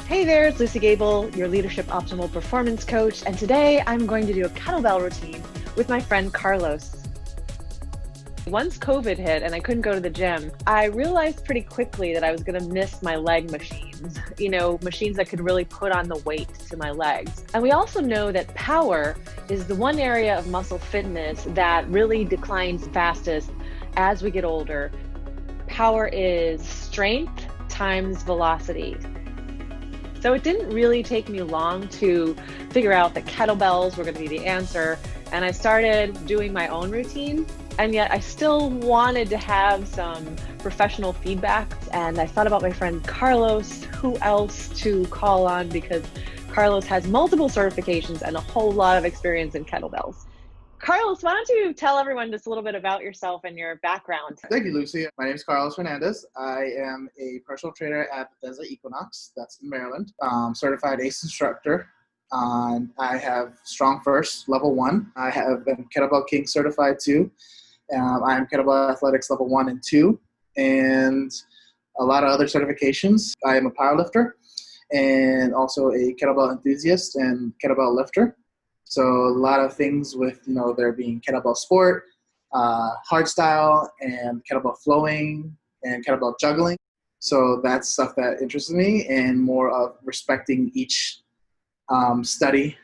Hey there, it's Luci Gabel, your Leadership Optimal Performance Coach, and today I'm going to do a kettlebell routine with my friend Carlos. Once COVID hit and I couldn't go to the gym, I realized pretty quickly that I was going to miss my leg machines, machines that could really put on the weight to my legs. And we also know that power is the one area of muscle fitness that really declines fastest as we get older. Power is strength times velocity. So it didn't really take me long to figure out that kettlebells were going to be the answer. And I started doing my own routine. And yet I still wanted to have some professional feedback. And I thought about my friend Carlos, who else to call on, because Carlos has multiple certifications and a whole lot of experience in kettlebells. Carlos, why don't you tell everyone just a little bit about yourself and your background? Thank you, Luci. My name is Carlos Hernandez. I am a personal trainer at Bethesda Equinox, that's in Maryland. Certified ACE instructor. I have Strong First, level 1. I have been Kettlebell King certified too. I am Kettlebell Athletics level 1 and 2, and a lot of other certifications. I am a powerlifter and also a kettlebell enthusiast and kettlebell lifter. So a lot of things with, there being kettlebell sport, hardstyle, and kettlebell flowing, and kettlebell juggling. So that's stuff that interests me, and more of respecting each study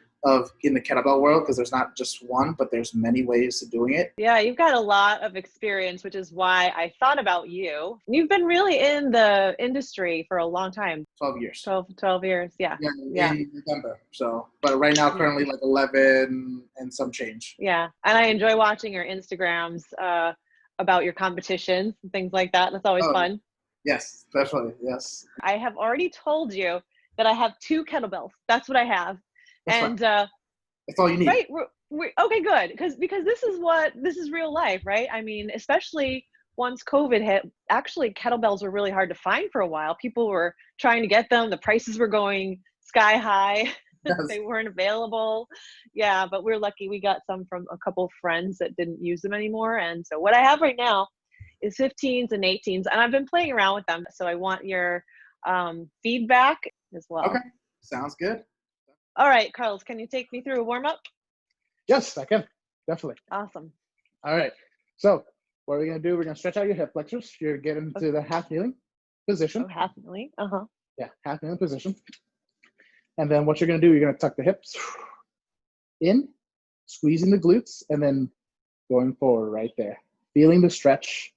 in the kettlebell world, because there's not just one, but there's many ways of doing it. Yeah, you've got a lot of experience, which is why I thought about you. You've been really in the industry for a long time. 12 years. 12 years, yeah. In November. So, but right now, currently like 11 and some change. Yeah, and I enjoy watching your Instagrams about your competitions and things like that. That's always fun. Yes, definitely, yes. I have already told you that I have 2 kettlebells. That's what I have. That's all you need. Right. Okay, good. Because this is real life, right? I mean, especially once COVID hit, actually kettlebells were really hard to find for a while. People were trying to get them. The prices were going sky high. Yes. They weren't available. Yeah, but we're lucky. We got some from a couple of friends that didn't use them anymore. And so what I have right now is 15s and 18s, and I've been playing around with them. So I want your feedback as well. Okay, sounds good. All right, Carlos, can you take me through a warm-up? Yes, I can. Definitely. Awesome. All right. So what we're going to do, we're going to stretch out your hip flexors. You're getting into the half kneeling position. Oh, half kneeling. Uh-huh. Yeah, half kneeling position. And then what you're going to do, you're going to tuck the hips in, squeezing the glutes, and then going forward right there. Feeling the stretch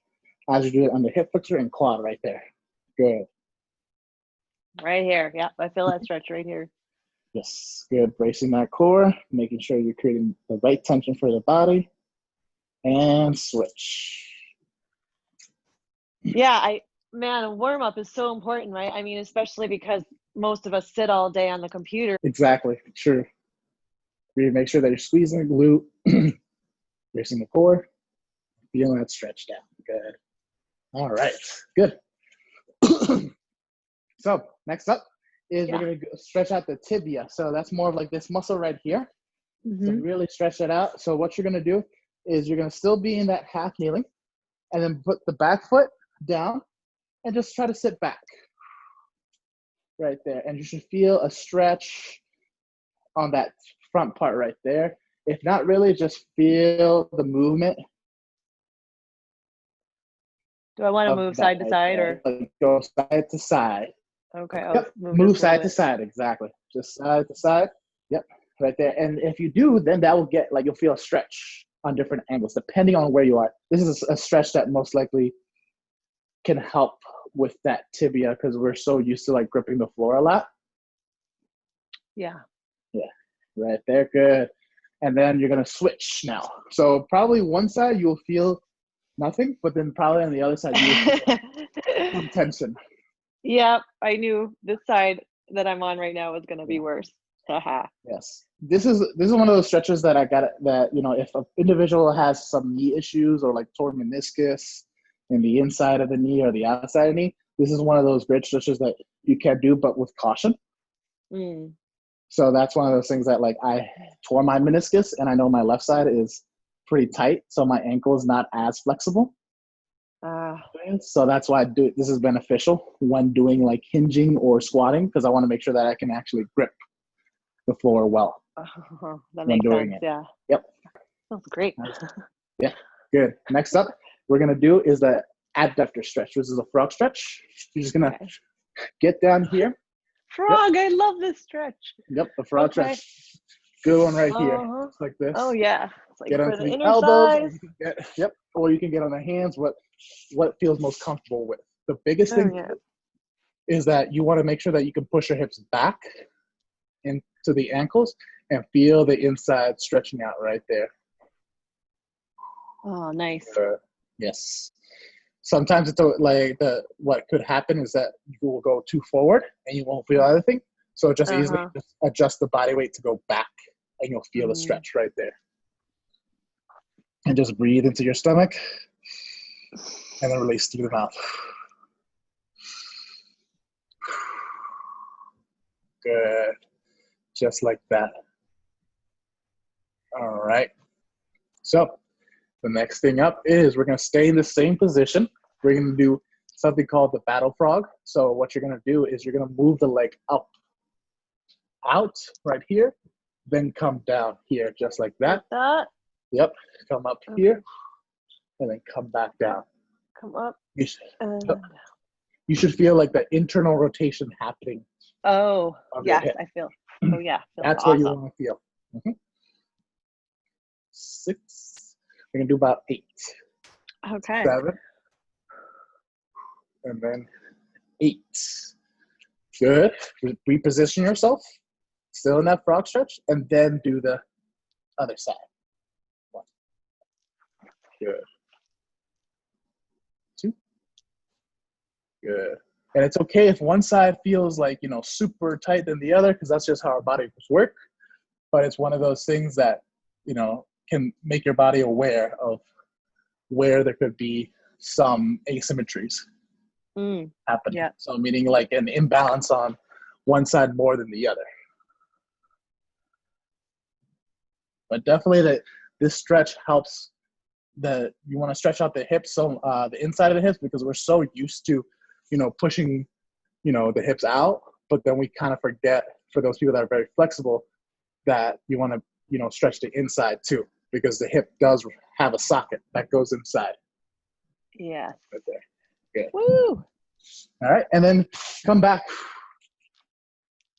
as you do it on the hip flexor and quad right there. Good. Right here. Yeah, I feel that stretch right here. Yes, good. Bracing that core, making sure you're creating the right tension for the body, and switch. Yeah, a warm-up is so important, right? I mean, especially because most of us sit all day on the computer. Exactly, true. You make sure that you're squeezing the glute, bracing the core, feeling that stretch down. Good. All right, good. So next up is we're going to stretch out the tibia. So that's more of like this muscle right here. Mm-hmm. So really stretch it out. So what you're going to do is you're going to still be in that half kneeling, and then put the back foot down and just try to sit back right there. And you should feel a stretch on that front part right there. If not really, just feel the movement. Do I want to move side to side or? Go side to side. Okay. Yep. Move side to side. Exactly. Just side to side. Yep. Right there. And if you do, then that will get you'll feel a stretch on different angles depending on where you are. This is a stretch that most likely can help with that tibia because we're so used to gripping the floor a lot. Yeah. Yeah. Right there. Good. And then you're going to switch now. So probably one side you'll feel nothing, but then probably on the other side you'll feel some tension. Yep, I knew this side that I'm on right now was going to be worse. Yes, this is one of those stretches that if an individual has some knee issues or torn meniscus in the inside of the knee or the outside of the knee, this is one of those great stretches that you can do, but with caution. Mm. So that's one of those things that I tore my meniscus, and I know my left side is pretty tight, so my ankle is not as flexible. So that's why I do it. This is beneficial when doing like hinging or squatting, because I want to make sure that I can actually grip the floor well that when makes doing sense. it. Yeah. Yep. Sounds great. Yeah, good. Next up, we're going to do is the adductor stretch, which is a frog stretch. You're just going to get down here. Frog, I love this stretch. Yep, the frog stretch. Good one right here. Just like this. Oh, yeah. It's like get for onto the the inner elbows. thighs. Or you can get on the hands, what feels most comfortable with. The biggest thing is that you want to make sure that you can push your hips back into the ankles and feel the inside stretching out right there. Oh, nice. Yes. Sometimes it's like what could happen is that you will go too forward and you won't feel anything. So just easily just adjust the body weight to go back and you'll feel the stretch right there. And just breathe into your stomach and then release through the mouth. Good. Just like that. All right. So the next thing up is we're going to stay in the same position. We're going to do something called the battle frog. So what you're going to do is you're going to move the leg up, out right here, then come down here just like that. Like that? Yep. Come up here and then come back down. Come up. You should feel like the internal rotation happening. Oh, yes, I feel. Oh, yeah. That's awesome. what you want to feel. 6. We're going to do about 8. Okay. 7. And then 8. Good. Reposition yourself. Still in that frog stretch. And then do the other side. 1. Good. 2. Good. And it's okay if one side feels like, super tight than the other, because that's just how our bodies work. But it's one of those things that, can make your body aware of where there could be some asymmetries happening. Yeah. So meaning like an imbalance on one side more than the other. But definitely this stretch helps you want to stretch out the hips, so the inside of the hips, because we're so used to, pushing, the hips out, but then we kind of forget, for those people that are very flexible, that you want to, stretch the inside too, because the hip does have a socket that goes inside. Yeah. Right there. Good. Woo! All right, and then come back.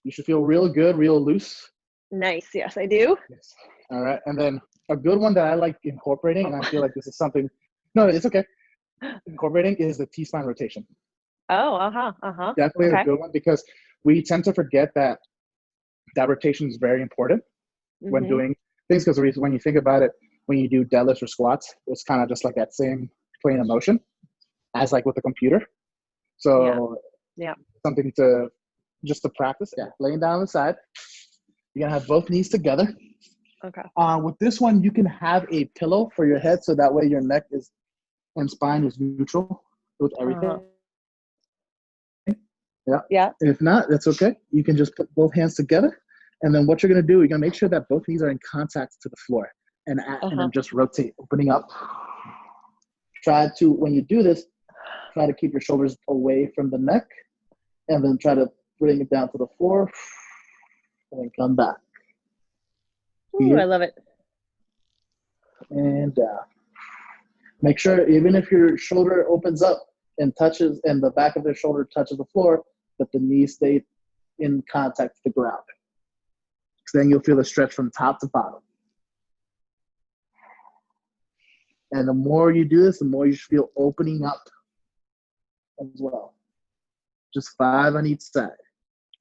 You should feel real good, real loose. Nice. Yes, I do. Yes. All right, and then a good one that I like incorporating, and I feel like this is something. No, it's okay. Incorporating is the T-spine rotation. Oh, Definitely a good one, because we tend to forget that rotation is very important when doing things, because when you think about it, when you do deadlifts or squats, it's kind of just like that same plane of motion as like with the computer. So something to practice. Yeah, laying down on the side. You're going to have both knees together. Okay. With this one, you can have a pillow for your head, so that way your neck and spine is neutral with everything. Yeah. If not, that's okay. You can just put both hands together. And then what you're going to do, you're going to make sure that both knees are in contact to the floor. And then just rotate, opening up. Try to, when you do this, try to keep your shoulders away from the neck. And then try to bring it down to the floor. And then come back. Ooh, I love it. And make sure, even if your shoulder opens up and touches, and the back of the shoulder touches the floor, that the knees stay in contact with the ground. Because then you'll feel the stretch from top to bottom. And the more you do this, the more you should feel opening up as well. Just 5 on each side.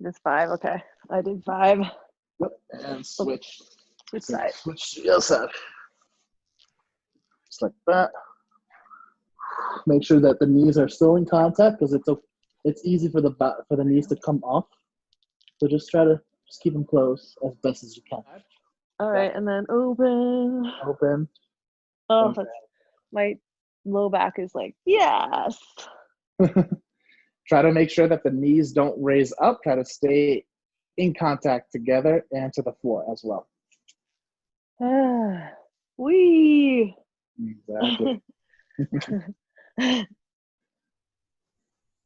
Just 5, okay. I did 5. Yep. And switch. Switch side. Switch to the other side. Just like that. Make sure that the knees are still in contact, because it's easy for the knees to come off. So just try to keep them closed as best as you can. All right, and then open. Open. Oh, my low back is like, yes. Try to make sure that the knees don't raise up. Try to stay in contact together and to the floor as well. Wee. Exactly.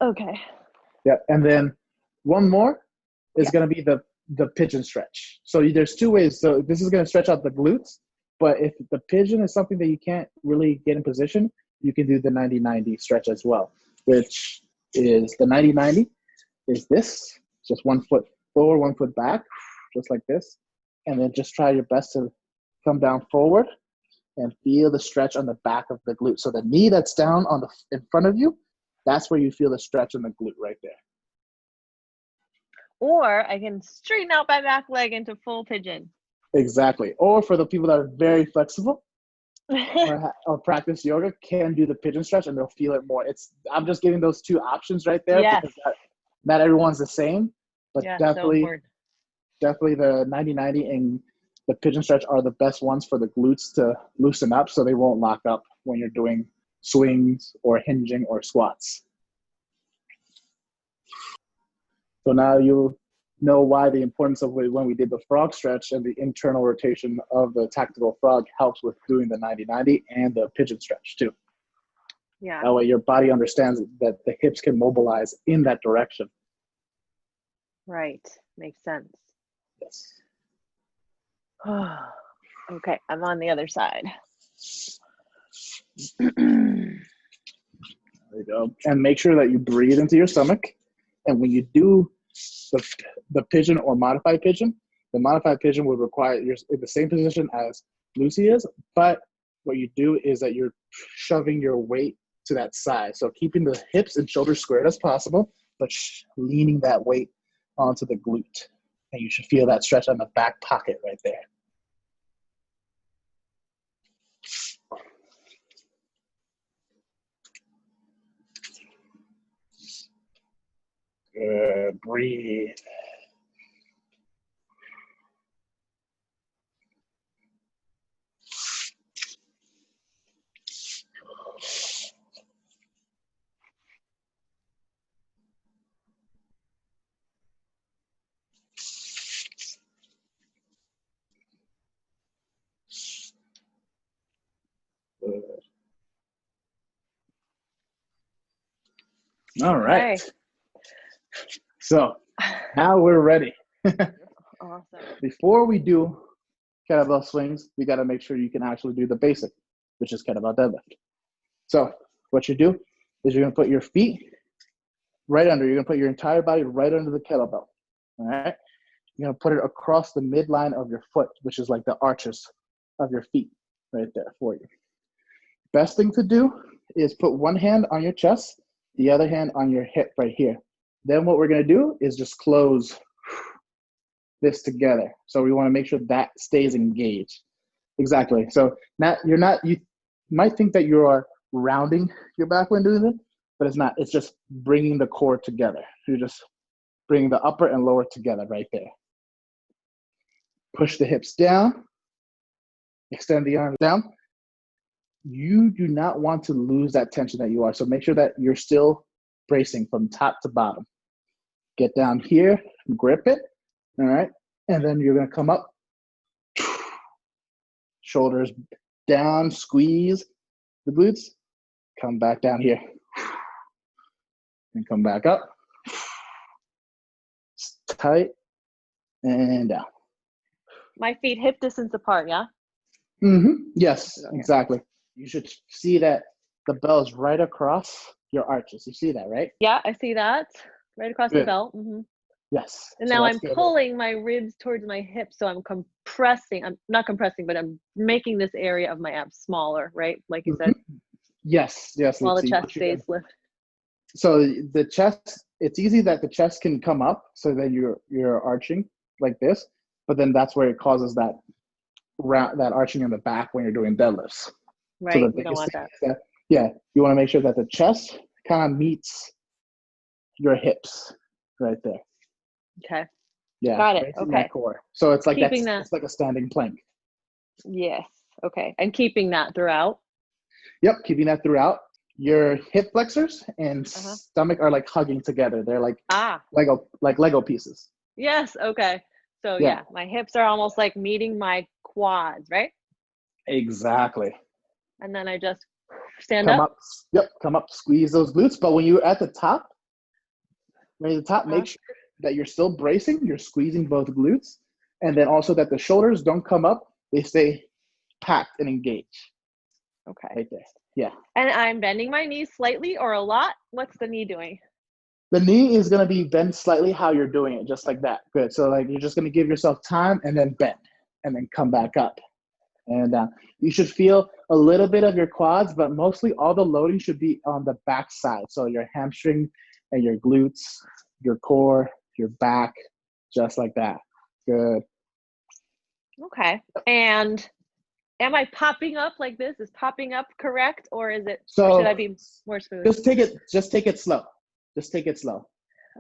Okay. Yep. And then one more is going to be the pigeon stretch. So there's two ways. So this is going to stretch out the glutes, but if the pigeon is something that you can't really get in position, you can do the 90-90 stretch as well, which is the 90-90 is this, just 1 foot forward, 1 foot back, just like this. And then just try your best to come down forward and feel the stretch on the back of the glute. So the knee that's down on in front of you, that's where you feel the stretch in the glute right there. Or I can straighten out my back leg into full pigeon. Exactly. Or for the people that are very flexible or practice yoga, can do the pigeon stretch and they'll feel it more. I'm just giving those two options right there because not everyone's the same, but definitely the 90-90 and the pigeon stretch are the best ones for the glutes to loosen up so they won't lock up when you're doing swings or hinging or squats. So now you know why the importance of when we did the frog stretch and the internal rotation of the tactical frog helps with doing the 90-90 and the pigeon stretch too. Yeah. That way your body understands that the hips can mobilize in that direction. Right. Makes sense. Yes. Okay, I'm on the other side. There you go. And make sure that you breathe into your stomach. And when you do the pigeon or modified pigeon, the modified pigeon would require you're in the same position as Luci is, but what you do is that you're shoving your weight to that side. So keeping the hips and shoulders squared as possible, but leaning that weight onto the glute. And you should feel that stretch on the back pocket right there. Good. Breathe. Good. All right. Okay. So now we're ready. Awesome. Before we do kettlebell swings, we got to make sure you can actually do the basic, which is kettlebell deadlift. So what you do is you're going to put your feet right under. You're going to put your entire body right under the kettlebell. All right. You're going to put it across the midline of your foot, which is like the arches of your feet right there for you. Best thing to do is put one hand on your chest, the other hand on your hip right here. Then what we're going to do is just close this together. So we want to make sure that stays engaged. Exactly. So you might think that you are rounding your back when doing it, but it's not. It's just bringing the core together. You're just bringing the upper and lower together right there. Push the hips down. Extend the arms down. You do not want to lose that tension that you are. So make sure that you're still bracing from top to bottom. Get down here, grip it, all right? And then you're gonna come up, shoulders down, squeeze the glutes, come back down here, and come back up, tight, and down. My feet hip distance apart, yeah? Yes, exactly. You should see that the bell is right across your arches. You see that, right? Yeah, I see that. Right across the belt. Yes. And now I'm pulling my ribs towards my hips, so I'm compressing. I'm not compressing, but I'm making this area of my abs smaller, right? Like you said. Yes. While the chest stays lifted. So the chest, it's easy that the chest can come up, so that you're arching like this, but then that's where it causes that arching in the back when you're doing deadlifts. Right. So We don't want that. You want to make sure that the chest kind of meets your hips right there. Okay. Yeah. Got it. Okay. That core. So it's like that. It's like a standing plank. Yes. Okay. And keeping that throughout. Yep. Keeping that throughout. Your hip flexors and stomach are like hugging together. They're like Lego pieces. Yes. Okay. So yeah, my hips are almost like meeting my quads, right? Exactly. And then I just Stand come up. up. Yep, come up, squeeze those glutes. But when you're at the top, make sure that you're still bracing. You're squeezing both glutes. And then also that the shoulders don't come up. They stay packed and engaged. Okay. Right there. Yeah. And I'm bending my knees slightly or a lot. What's the knee doing? The knee is going to be bent slightly how you're doing it, just like that. Good. So like you're just going to give yourself time and then bend and then come back up. And you should feel a little bit of your quads, but mostly all the loading should be on the back side. So your hamstring and your glutes, your core, your back, just like that. Good. Okay. And am I popping up like this? Is popping up correct, or is it? So or should I be more smooth? Just take it slow. Just take it slow.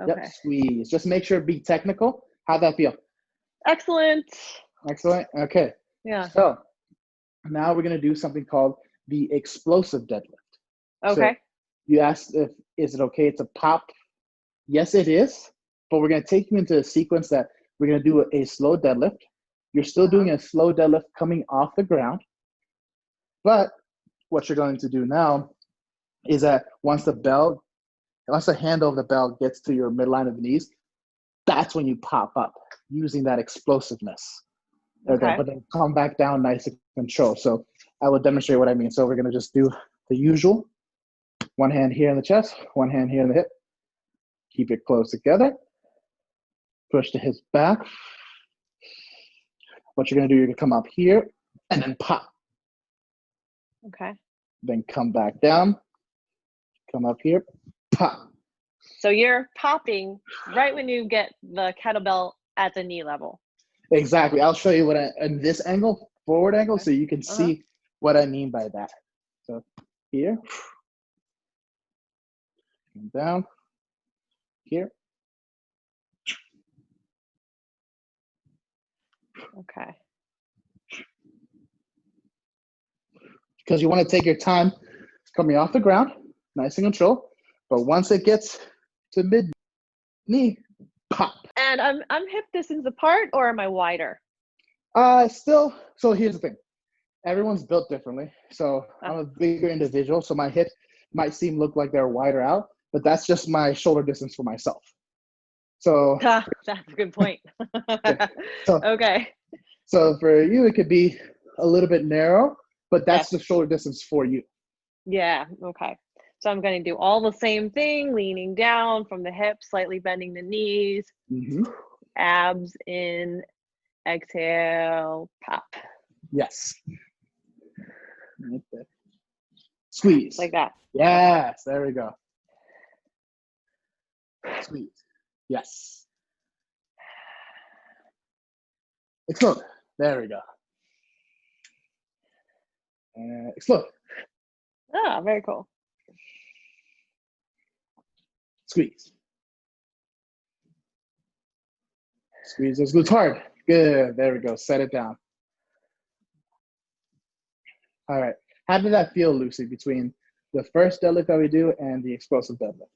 Okay. Yep. Squeeze. Just make sure be technical. How'd that feel? Excellent. Excellent. Okay. Yeah. So now we're gonna do something called the explosive deadlift. Okay. So you asked is it okay to pop? Yes, it is. But we're gonna take you into a sequence that we're gonna do a slow deadlift. You're still doing a slow deadlift coming off the ground. But what you're going to do now is that once the handle of the bell gets to your midline of the knees, that's when you pop up using that explosiveness. Okay. But then come back down nice and control. So I will demonstrate what I mean. So we're going to just do the usual. One hand here in the chest, one hand here in the hip. Keep it close together. Push the hips back. What you're going to do, you're going to come up here and then pop. Okay. Then come back down. Come up here, pop. So you're popping right when you get the kettlebell at the knee level. Exactly. I'll show you in this angle, forward angle, so you can see what I mean by that. So here, and down, here. Okay. Because you want to take your time coming off the ground, nice and control. But once it gets to mid knee, pop. And I'm hip distance apart, or am I wider? Still. So here's the thing. Everyone's built differently. So I'm a bigger individual. So my hips might look like they're wider out, but that's just my shoulder distance for myself. So that's a good point. Okay. So for you, it could be a little bit narrow, but that's the shoulder distance for you. Yeah. Okay. So I'm going to do all the same thing, leaning down from the hips, slightly bending the knees, abs in, exhale, pop. Yes. Right there. Squeeze. Like that. Yes. There we go. Squeeze. Yes. Explode. There we go. Explode. Very cool. Squeeze. Squeeze those glutes hard. Good. There we go. Set it down. All right. How did that feel, Luci, between the first deadlift that we do and the explosive deadlift?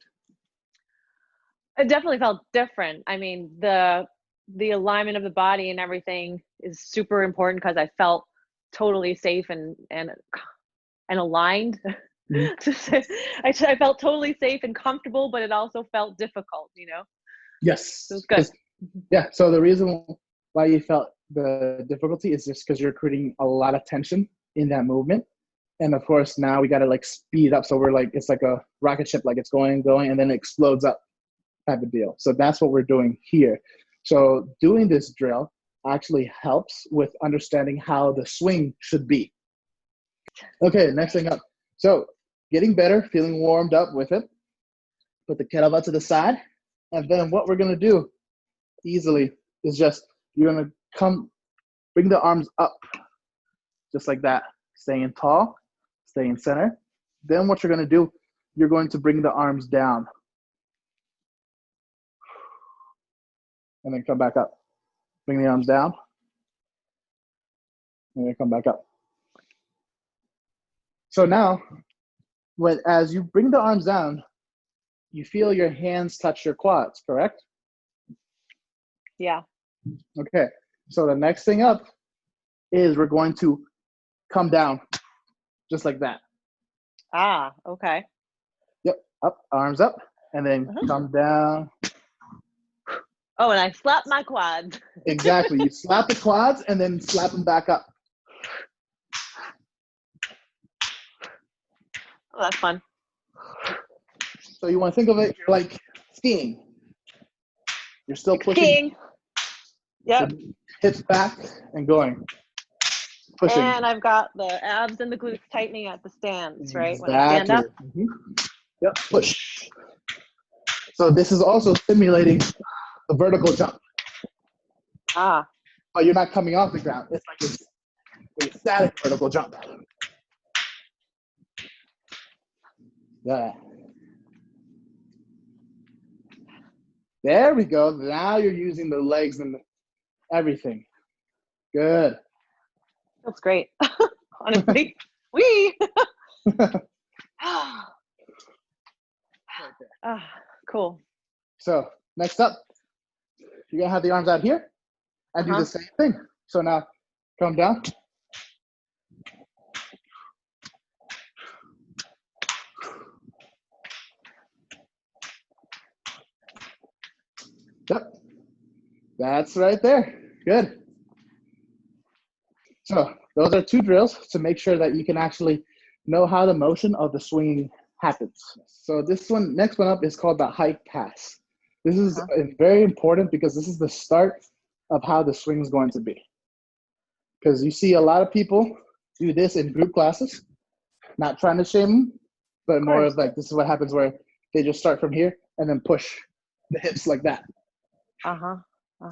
It definitely felt different. I mean, the alignment of the body and everything is super important because I felt totally safe and aligned. I felt totally safe and comfortable, but it also felt difficult, Yes. It was good. Yeah. So the reason why you felt the difficulty is just because you're creating a lot of tension in that movement. And of course, now we got to speed up. So we're it's like a rocket ship, it's going, and then it explodes up type of deal. So that's what we're doing here. So doing this drill actually helps with understanding how the swing should be. Okay, next thing up. So getting better, feeling warmed up with it. Put the kettlebell to the side. And then what we're going to do easily is you're going to bring the arms up just like that. Staying tall, staying center. Then what you're going to do, you're going to bring the arms down. And then come back up. Bring the arms down. And then come back up. So now, as you bring the arms down, you feel your hands touch your quads, correct? Yeah. Okay. So the next thing up is we're going to come down just like that. Ah, okay. Yep, up, arms up, and then come down. Oh, and I slap my quads. Exactly. You slap the quads and then slap them back up. Oh, that's fun. So you want to think of it, you're like skiing. You're still pushing. Skiing. Yep. Hips back and going. Pushing. And I've got the abs and the glutes tightening at the stands, right? Exactly. When I stand up. Yep, push. So this is also simulating the vertical jump. Ah. But you're not coming off the ground. It's like a static vertical jump. Yeah. There we go. Now you're using the legs and everything. Good. That's great. Honestly. Wee. Cool. So next up, you're gonna have the arms out here and do the same thing. So now come down. Yep. That's right there. Good. So those are 2 drills to make sure that you can actually know how the motion of the swinging happens. So this one, next one up is called the hike pass. This is very important because this is the start of how the swing is going to be. Because you see a lot of people do this in group classes, not trying to shame them, but more of like, this is what happens where they just start from here and then push the hips like that.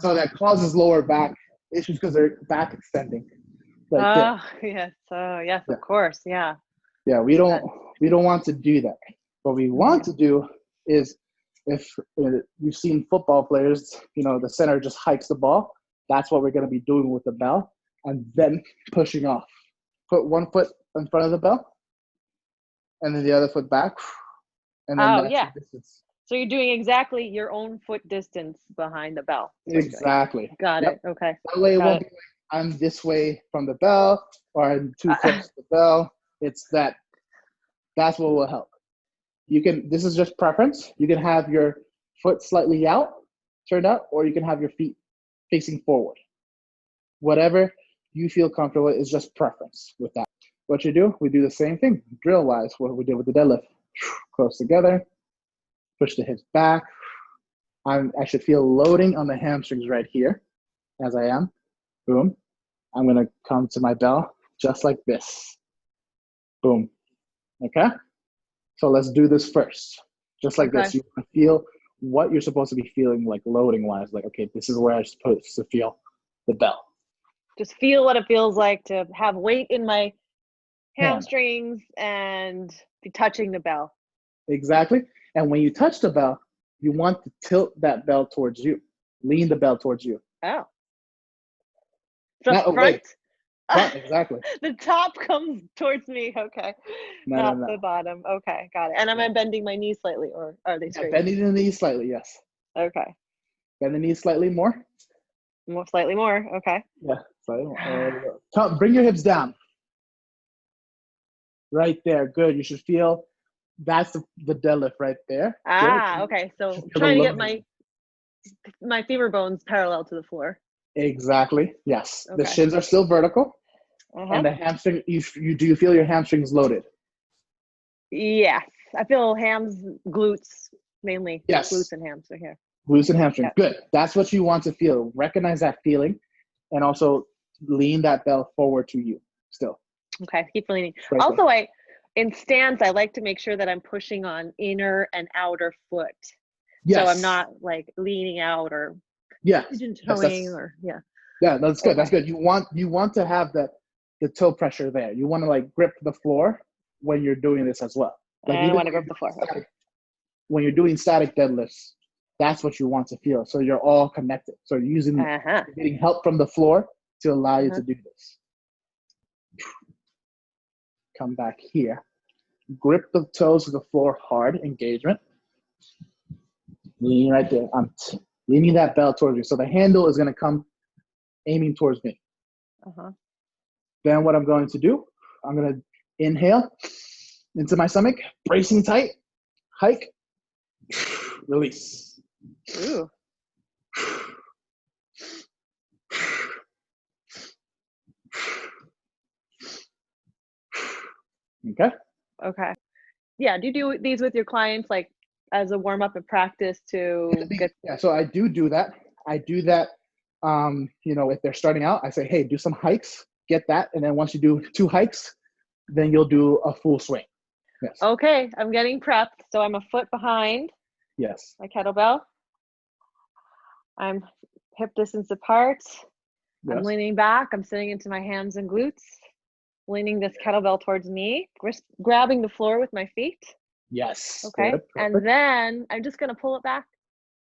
So that causes lower back issues because they're back extending. Like yes. Yes, of course. Yeah. Yeah, we don't want to do that. What we want to do is, if you've seen football players, the center just hikes the ball. That's what we're going to be doing with the bell, and then pushing off. Put one foot in front of the bell, and then the other foot back, and then that's the distance. So you're doing exactly your own foot distance behind the bell. Exactly. Got it. Okay. That way it won't be like I'm this way from the bell or I'm too close to the bell. It's that's what will help. This is just preference. You can have your foot slightly turned out, or you can have your feet facing forward. Whatever you feel comfortable with is just preference with that. What you do, we do the same thing, drill-wise, what we did with the deadlift. Close together, push the hips back. I should feel loading on the hamstrings right here, as I am. Boom. I'm gonna come to my bell just like this. Boom. Okay? So let's do this first. Just like this. You want to feel what you're supposed to be feeling, like loading-wise. Like, okay, this is where I'm supposed to feel the bell. Just feel what it feels like to have weight in my hamstrings and be touching the bell. Exactly. And when you touch the bell, you want to tilt that bell towards you. Lean the bell towards you. Oh. Not front? away. Front, exactly. The top comes towards me. Okay. No. The bottom. Okay, got it. And am I bending my knees slightly, or are they straight? Bending the knees slightly, yes. Okay. Bend the knees slightly more. Slightly more. Okay. Yeah, slightly more. Bring your hips down. Right there. Good. You should feel that's the deadlift right there. Okay. So trying to get my femur bones parallel to the floor. Exactly. Yes. Okay. The shins are still vertical, and the hamstring. Do you feel your hamstrings loaded? Yes, I feel hams, glutes mainly. Yes. Glutes and hams are here. Glutes and hamstrings. Good. That's what you want to feel. Recognize that feeling, and also lean that bell forward to you. Still. Okay. Keep leaning. Right also, in stance, I like to make sure that I'm pushing on inner and outer foot. Yes. So I'm not like leaning out or pigeon toeing or Yeah, that's good. That's good. You want to have the toe pressure there. You want to like grip the floor when you're doing this as well. Like I want to grip the floor. When you're doing static deadlifts, that's what you want to feel. So you're all connected. So you're using getting help from the floor to allow you to do this. Come back here. Grip the toes to the floor hard, engagement. Lean right there. I'm leaning that bell towards you. So the handle is going to come aiming towards me. Then what I'm going to do, I'm going to inhale into my stomach, bracing tight, hike, release. Ooh. Okay. Okay. Yeah. Do you do these with your clients like as a warm up and practice to get? Yeah. So I do that. I do that. If they're starting out, I say, hey, do some hikes, get that, and then once you do 2 hikes, then you'll do a full swing. Yes. Okay, I'm getting prepped. So I'm a foot behind Yes. my kettlebell. I'm hip distance apart. Yes. I'm leaning back. I'm sitting into my hams and glutes, leaning this kettlebell towards me, grabbing the floor with my feet. Yes. Okay. Good. And then I'm just going to pull it back.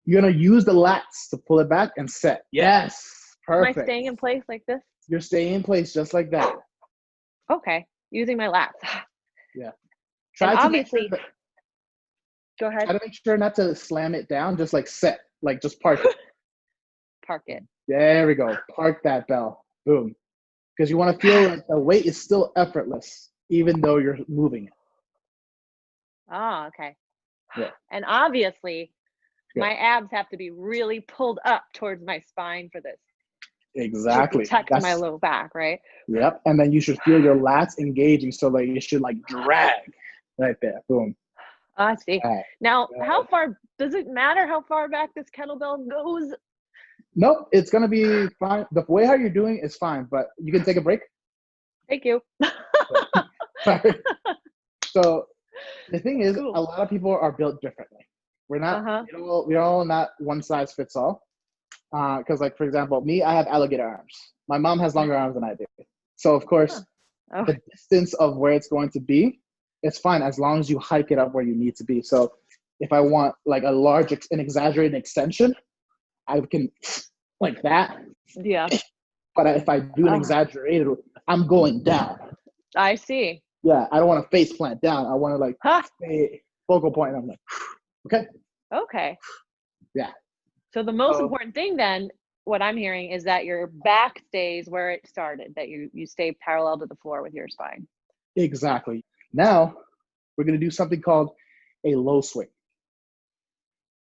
You're going to use the lats to pull it back and set. Yes. Perfect. Am I staying in place like this? You're staying in place just like that. Okay. Using my lats. Yeah. Obviously, go ahead. Try to make sure not to slam it down, just like set, like just park it. Park it. There we go. Park that bell. Boom. Because you want to feel like the weight is still effortless, even though you're moving it. Oh, okay. Yeah. And obviously, Good. My abs have to be really pulled up towards my spine for this. Exactly. To protect my low back, right? Yep. And then you should feel your lats engaging, so like you should like drag right there. Boom. I see. Drag. Now, how far does it matter how far back this kettlebell goes? Nope, it's gonna be fine. The way how you're doing is fine, but you can take a break. Thank you. So the thing is, Cool. a lot of people are built differently. We're not. We're all not one size fits all. Because, like, for example, me, I have alligator arms. My mom has longer arms than I do. So, of course, the distance of where it's going to be, it's fine as long as you hike it up where you need to be. So, if I want like a large, an exaggerated extension, I can like that. Yeah. But if I do an exaggerated, I'm going down. I see. Yeah, I don't want to face plant down. I want to like stay focal point. I'm like, okay. Okay. Yeah. So the most important thing then, what I'm hearing is that your back stays where it started, that you stay parallel to the floor with your spine. Exactly. Now we're going to do something called a low swing.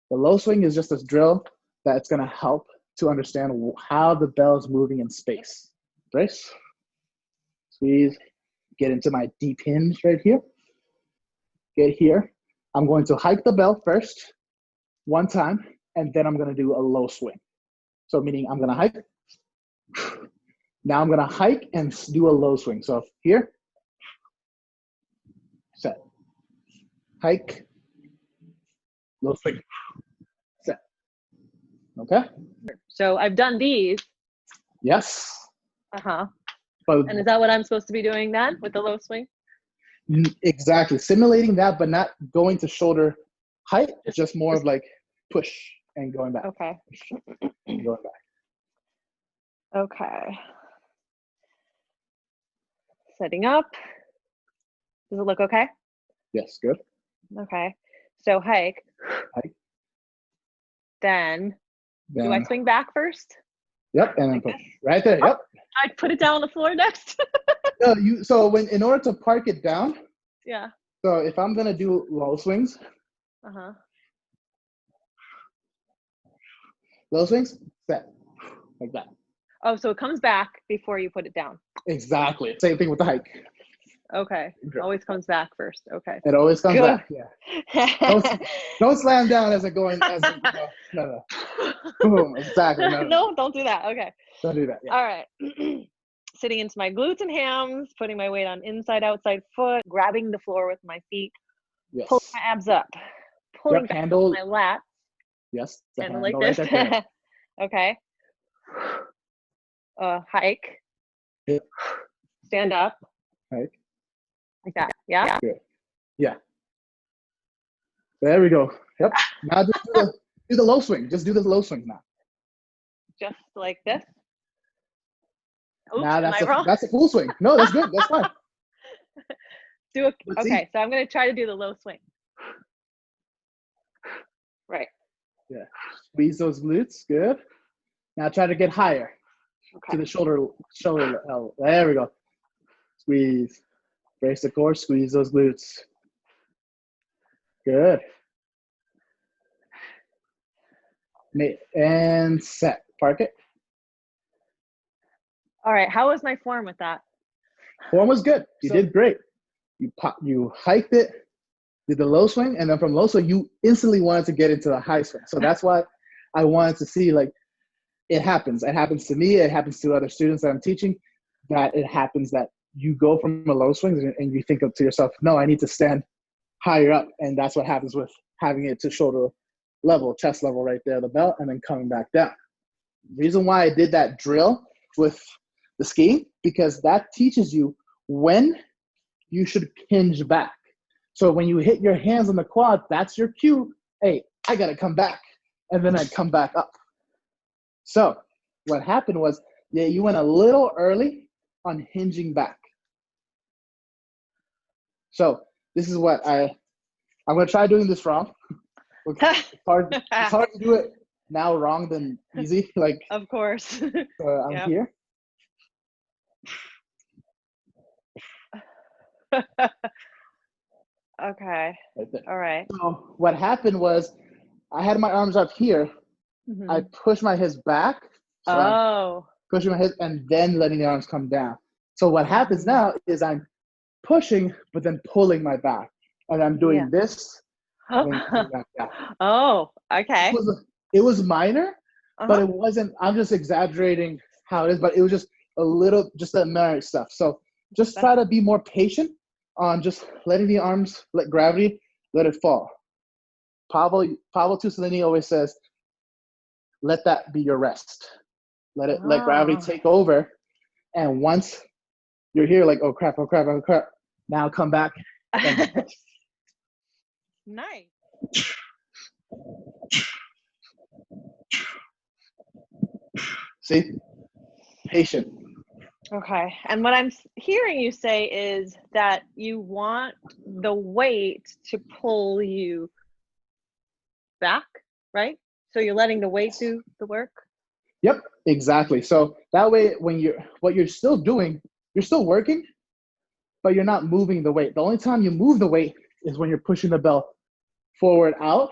The low swing is just a drill that's going to help to understand how the bell is moving in space. Brace, squeeze, get into my deep hinge right here. Get here. I'm going to hike the bell first, one time, and then I'm going to do a low swing. So meaning I'm going to hike. Now I'm going to hike and do a low swing. So here, set, hike, low swing, set. Okay? So I've done these. Yes. And is that what I'm supposed to be doing then with the low swing? Exactly. Simulating that, but not going to shoulder height. It's just more of like push and going back. Okay. And going back. Okay. Setting up. Does it look okay? Yes, good. Okay. So hike. Hike. Then do I swing back first? Yep, and then push. Right there, yep. I put it down on the floor next? No, in order to park it down, yeah. So if I'm gonna do low swings, low swings, set, like that. Oh, so it comes back before you put it down. Exactly. Same thing with the hike. Okay. Always comes back first. Okay. It always comes back. Yeah. Don't slam down as it going. No. Boom. Exactly. No, don't do that. Okay. Don't do that. Yeah. All right. Sitting into my glutes and hams, putting my weight on inside, outside foot, grabbing the floor with my feet, pulling my abs up, pulling back handle, my lats. Yes. Handle like this. Right. Okay. Hike. Yep. Stand up. Hike. Like that. Yeah. Good. Yeah. There we go. Yep. Now just do the low swing. Just do the low swing now. Just like this. Oops, now that's a full swing. No, that's good. That's fine. Okay, so I'm gonna try to do the low swing. Right. Yeah. Squeeze those glutes. Good. Now try to get higher to the shoulder. There we go. Squeeze. Brace the core. Squeeze those glutes. Good. And set. Park it. All right. How was my form with that? Form was good. You did great. You hiked it, did the low swing, and then from low swing, you instantly wanted to get into the high swing. So that's why I wanted to see, like, it happens. It happens to me. It happens to other students that I'm teaching, that it happens that you go from a low swing and you think to yourself, no, I need to stand higher up. And that's what happens with having it to shoulder level, chest level right there, the belt, and then coming back down. The reason why I did that drill with the skiing, because that teaches you when you should hinge back. So when you hit your hands on the quad, that's your cue. Hey, I got to come back. And then I come back up. So what happened was, yeah, you went a little early on hinging back. So this is what I'm going to try doing this wrong. It's hard to do it now wrong than easy. Like, of course. I'm here. Okay. All right. So what happened was, I had my arms up here. Mm-hmm. I pushed my hips back. So pushing my hips and then letting the arms come down. So what happens now is I'm pushing, but then pulling my back. And I'm doing this. Oh, okay. It was minor, but it wasn't, I'm just exaggerating how it is, but it was just a little, just that merit stuff. So just try to be more patient on just letting the arms, let gravity, let it fall. Pavel Tusolini always says, let that be your rest. Let gravity take over. And once you're here, like, oh crap, now come back. Nice. See? Patient. Okay. And what I'm hearing you say is that you want the weight to pull you back, right? So you're letting the weight do the work? Yep, exactly. So that way, what you're still doing, you're still working, but you're not moving the weight. The only time you move the weight is when you're pushing the belt forward out.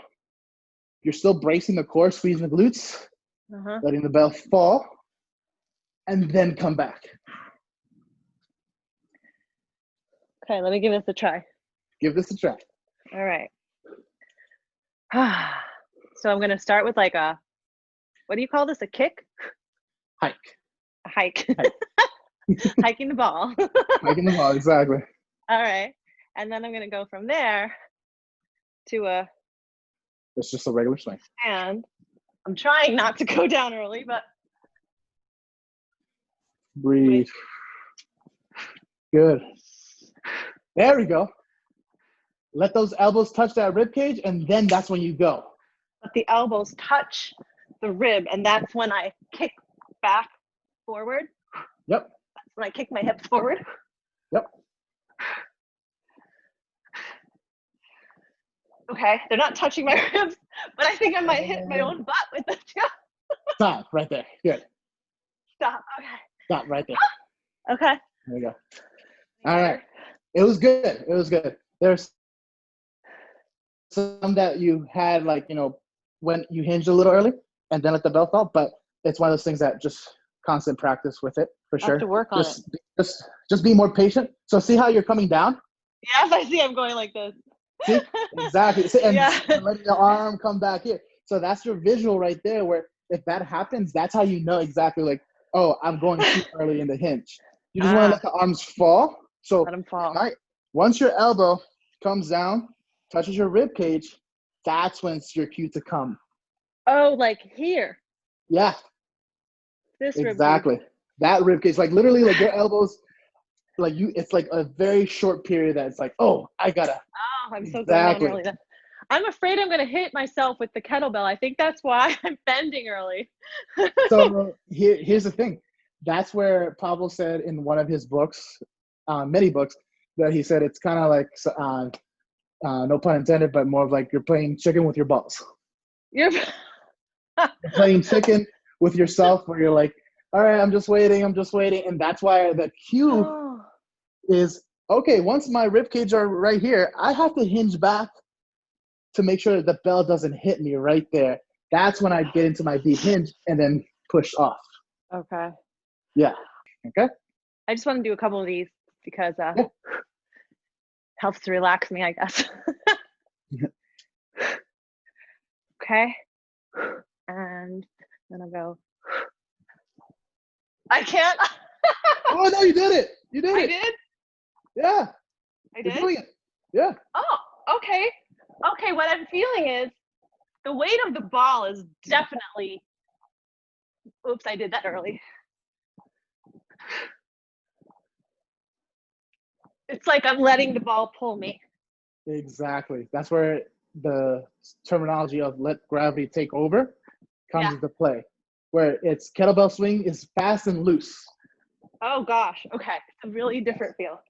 You're still bracing the core, squeezing the glutes, letting the belt fall, and then come back. Okay, let me give this a try. Give this a try. All right. So I'm going to start with like what do you call this? A kick? Hike. A hike. Hiking the ball. Hiking the ball, exactly. All right. And then I'm going to go from there to it's just a regular swing. And I'm trying not to go down early, but. Breathe. Good. There we go. Let those elbows touch that rib cage, and then that's when you go. Let the elbows touch the rib, and that's when I kick back forward. Yep. That's when I kick my hips forward. Yep. Okay, they're not touching my ribs, but I think I might hit my own butt with the Stop right there. Good. Stop. Okay. Stop right there. Okay. There you go. All right. It was good. It was good. There's some that you had, like, when you hinged a little early and then let the belt fall, but it's one of those things that just constant practice with it, for sure. I have to work on it. Just be more patient. So see how you're coming down? Yes, I see. I'm going like this. See? Exactly. And letting the arm come back here. So that's your visual right there, where if that happens, that's how you know exactly, like, oh, I'm going too early in the hinge. You just want to let the arms fall. So let them fall. Once your elbow comes down, touches your rib cage, that's when it's your cue to come. Oh, like here. Yeah. This exactly. rib cage. That rib cage, like literally, like your elbows, like it's like a very short period that it's like, oh, I gotta. Oh, I'm so glad early. I'm afraid I'm gonna hit myself with the kettlebell. I think that's why I'm bending early. So here's the thing. That's where Pavel said in one of his books, many books, that he said it's kind of like, no pun intended, but more of like you're playing chicken with your balls. You're playing chicken with yourself, where you're like, all right, I'm just waiting. And that's why the cue is, okay, once my rib cage are right here, I have to hinge back to make sure the bell doesn't hit me right there. That's when I get into my deep hinge and then push off. Okay. Yeah. Okay. I just want to do a couple of these because Yeah. helps to relax me, I guess. Okay. And then I'll go. I can't. Oh, no, you did it. You did I it. did? Yeah. I You're did? doing it. Yeah. Oh, okay. Okay, what I'm feeling is the weight of the ball is definitely, oops, I did that early. It's like I'm letting the ball pull me. Exactly. That's where the terminology of let gravity take over comes into play. Where it's kettlebell swing is fast and loose. Oh gosh, okay. It's a really different feel.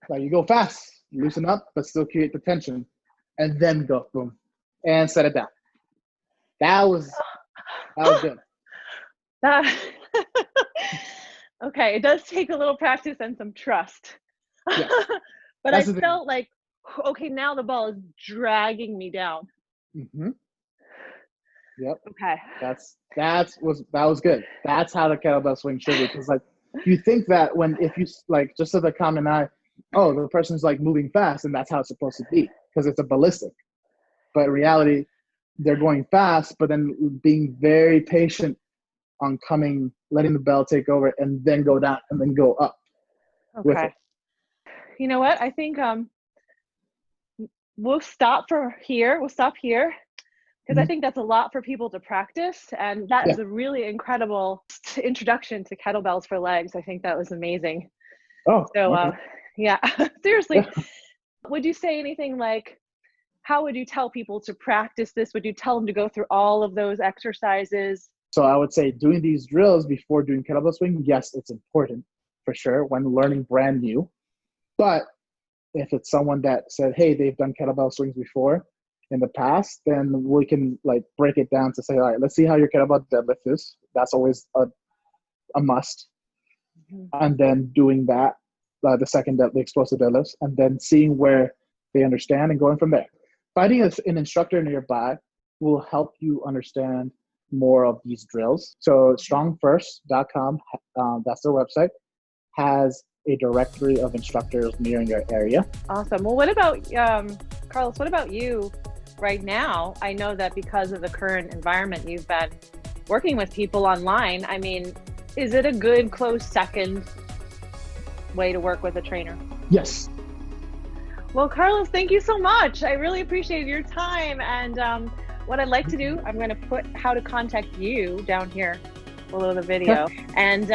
Like you go fast, loosen up, but still create the tension, and then go boom, and set it down. That was good. Okay, it does take a little practice and some trust. Yes. But I felt like, okay, now the ball is dragging me down. Mm-hmm. Yep. Okay. That was good. That's how the kettlebell swing should be. Because like you think that if you like just to the common eye, oh, the person's like moving fast and that's how it's supposed to be because it's a ballistic. But in reality, they're going fast, but then being very patient on letting the bell take over and then go down and then go up. With it. You know what? I think we'll stop here. We'll stop here because I think that's a lot for people to practice. And that is a really incredible introduction to kettlebells for legs. I think that was amazing. Oh, so okay. Yeah, seriously. Yeah. Would you say anything like, how would you tell people to practice this? Would you tell them to go through all of those exercises? So I would say doing these drills before doing kettlebell swing, yes, it's important for sure when learning brand new. But if it's someone that said, hey, they've done kettlebell swings before in the past, then we can like break it down to say, all right, let's see how your kettlebell deadlift is. That's always a must. Mm-hmm. And then doing that, the second, the explosive deadlifts, and then seeing where they understand and going from there. Finding an instructor nearby will help you understand more of these drills. So strongfirst.com, that's their website, has a directory of instructors near your area. Awesome. Well, what about, Carlos, what about you right now? I know that because of the current environment, you've been working with people online. I mean, is it a good close second way to work with a trainer? Yes. Well, Carlos, thank you so much. I really appreciate your time. And what I'd like to do, I'm going to put how to contact you down here below the video. And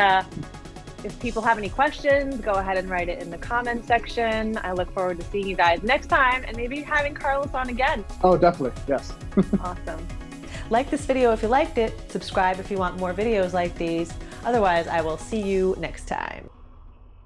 if people have any questions, go ahead and write it in the comment section. I look forward to seeing you guys next time and maybe having Carlos on again. Oh, definitely. Yes. Awesome. Like this video if you liked it. Subscribe if you want more videos like these. Otherwise, I will see you next time.